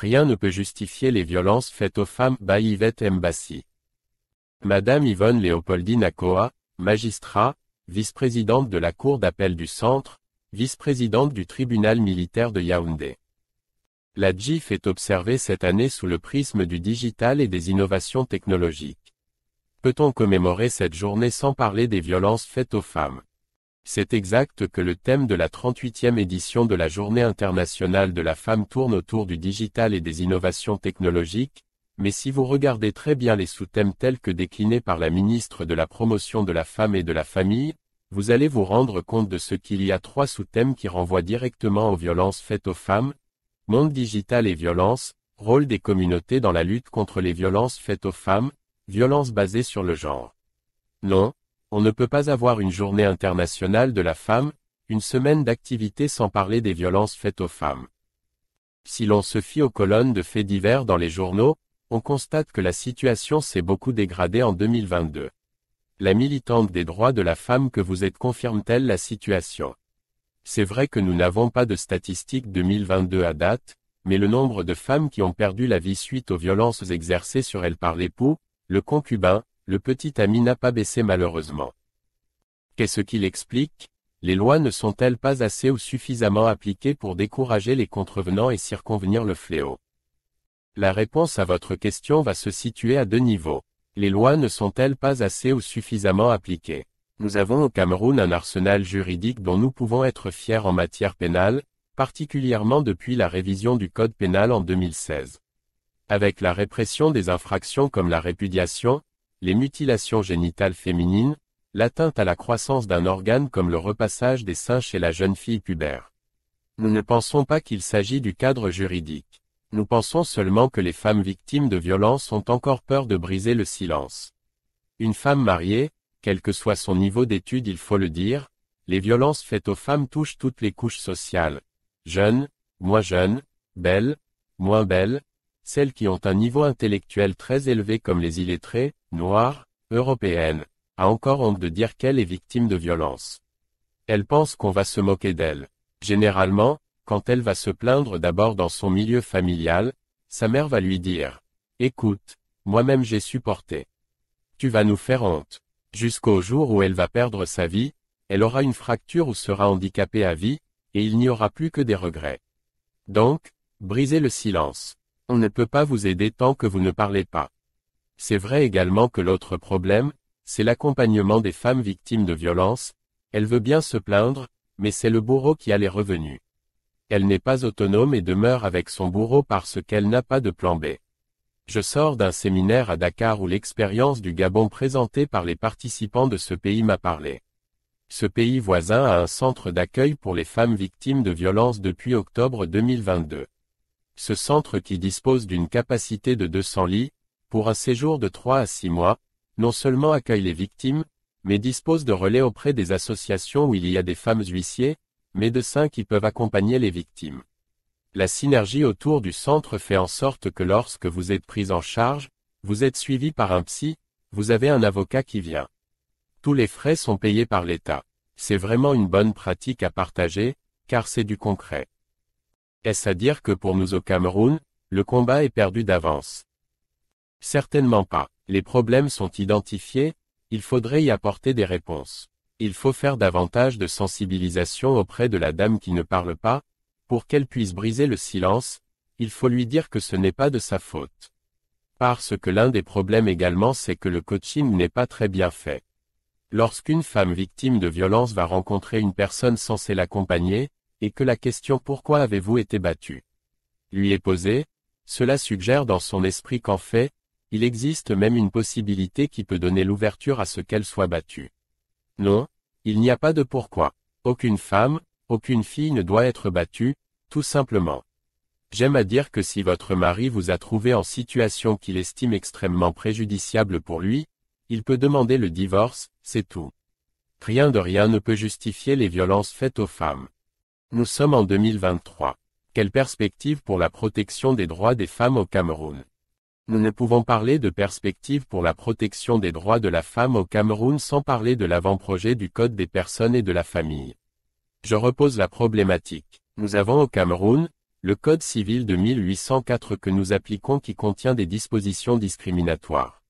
Rien ne peut justifier les violences faites aux femmes by Yvette Mbassi. Madame Yvonne Léopoldine Akoa, magistrat, vice-présidente de la Cour d'appel du Centre, vice-présidente du tribunal militaire de Yaoundé. La GIF est observée cette année sous le prisme du digital et des innovations technologiques. Peut-on commémorer cette journée sans parler des violences faites aux femmes? C'est exact que le thème de la 38e édition de la Journée internationale de la femme tourne autour du digital et des innovations technologiques, mais si vous regardez très bien les sous-thèmes tels que déclinés par la ministre de la Promotion de la Femme et de la Famille, vous allez vous rendre compte de ce qu'il y a 3 sous-thèmes qui renvoient directement aux violences faites aux femmes: monde digital et violence, rôle des communautés dans la lutte contre les violences faites aux femmes, violences basées sur le genre. Non, on ne peut pas avoir une journée internationale de la femme, une semaine d'activités sans parler des violences faites aux femmes. Si l'on se fie aux colonnes de faits divers dans les journaux, on constate que la situation s'est beaucoup dégradée en 2022. La militante des droits de la femme que vous êtes confirme-t-elle la situation? C'est vrai que nous n'avons pas de statistiques 2022 à date, mais le nombre de femmes qui ont perdu la vie suite aux violences exercées sur elles par l'époux, le concubin, le petit ami n'a pas baissé malheureusement. Qu'est-ce qu'il explique? Les lois ne sont-elles pas assez ou suffisamment appliquées pour décourager les contrevenants et circonvenir le fléau? La réponse à votre question va se situer à 2 niveaux. Les lois ne sont-elles pas assez ou suffisamment appliquées? Nous avons au Cameroun un arsenal juridique dont nous pouvons être fiers en matière pénale, particulièrement depuis la révision du Code pénal en 2016. Avec la répression des infractions comme la répudiation, les mutilations génitales féminines, l'atteinte à la croissance d'un organe comme le repassage des seins chez la jeune fille pubère. Nous ne pensons pas qu'il s'agit du cadre juridique. Nous pensons seulement que les femmes victimes de violences ont encore peur de briser le silence. Une femme mariée, quel que soit son niveau d'études, il faut le dire, les violences faites aux femmes touchent toutes les couches sociales. Jeunes, moins jeunes, belles, moins belles, celles qui ont un niveau intellectuel très élevé comme les illettrées, noires, européennes, a encore honte de dire qu'elle est victime de violences. Elle pense qu'on va se moquer d'elle. Généralement, quand elle va se plaindre d'abord dans son milieu familial, sa mère va lui dire « Écoute, moi-même j'ai supporté. Tu vas nous faire honte. » Jusqu'au jour où elle va perdre sa vie, elle aura une fracture ou sera handicapée à vie, et il n'y aura plus que des regrets. Donc, brisez le silence. On ne peut pas vous aider tant que vous ne parlez pas. C'est vrai également que l'autre problème, c'est l'accompagnement des femmes victimes de violences. Elle veut bien se plaindre, mais c'est le bourreau qui a les revenus. Elle n'est pas autonome et demeure avec son bourreau parce qu'elle n'a pas de plan B. Je sors d'un séminaire à Dakar où l'expérience du Gabon présentée par les participants de ce pays m'a parlé. Ce pays voisin a un centre d'accueil pour les femmes victimes de violences depuis octobre 2022. Ce centre qui dispose d'une capacité de 200 lits, pour un séjour de 3 à 6 mois, non seulement accueille les victimes, mais dispose de relais auprès des associations où il y a des femmes huissiers, médecins qui peuvent accompagner les victimes. La synergie autour du centre fait en sorte que lorsque vous êtes pris en charge, vous êtes suivi par un psy, vous avez un avocat qui vient. Tous les frais sont payés par l'État. C'est vraiment une bonne pratique à partager, car c'est du concret. Est-ce à dire que pour nous au Cameroun, le combat est perdu d'avance? Certainement pas. Les problèmes sont identifiés, il faudrait y apporter des réponses. Il faut faire davantage de sensibilisation auprès de la dame qui ne parle pas. Pour qu'elle puisse briser le silence, il faut lui dire que ce n'est pas de sa faute. Parce que l'un des problèmes également c'est que le coaching n'est pas très bien fait. Lorsqu'une femme victime de violence va rencontrer une personne censée l'accompagner, et que la question « Pourquoi avez-vous été battu ?» lui est posée, cela suggère dans son esprit qu'en fait, il existe même une possibilité qui peut donner l'ouverture à ce qu'elle soit battue. Non, il n'y a pas de pourquoi. Aucune femme, aucune fille ne doit être battue, tout simplement. J'aime à dire que si votre mari vous a trouvé en situation qu'il estime extrêmement préjudiciable pour lui, il peut demander le divorce, c'est tout. Rien de rien ne peut justifier les violences faites aux femmes. Nous sommes en 2023. Quelle perspective pour la protection des droits des femmes au Cameroun? Nous ne pouvons parler de perspective pour la protection des droits de la femme au Cameroun sans parler de l'avant-projet du Code des personnes et de la famille. Je repose la problématique. Nous avons au Cameroun, le Code civil de 1804 que nous appliquons qui contient des dispositions discriminatoires.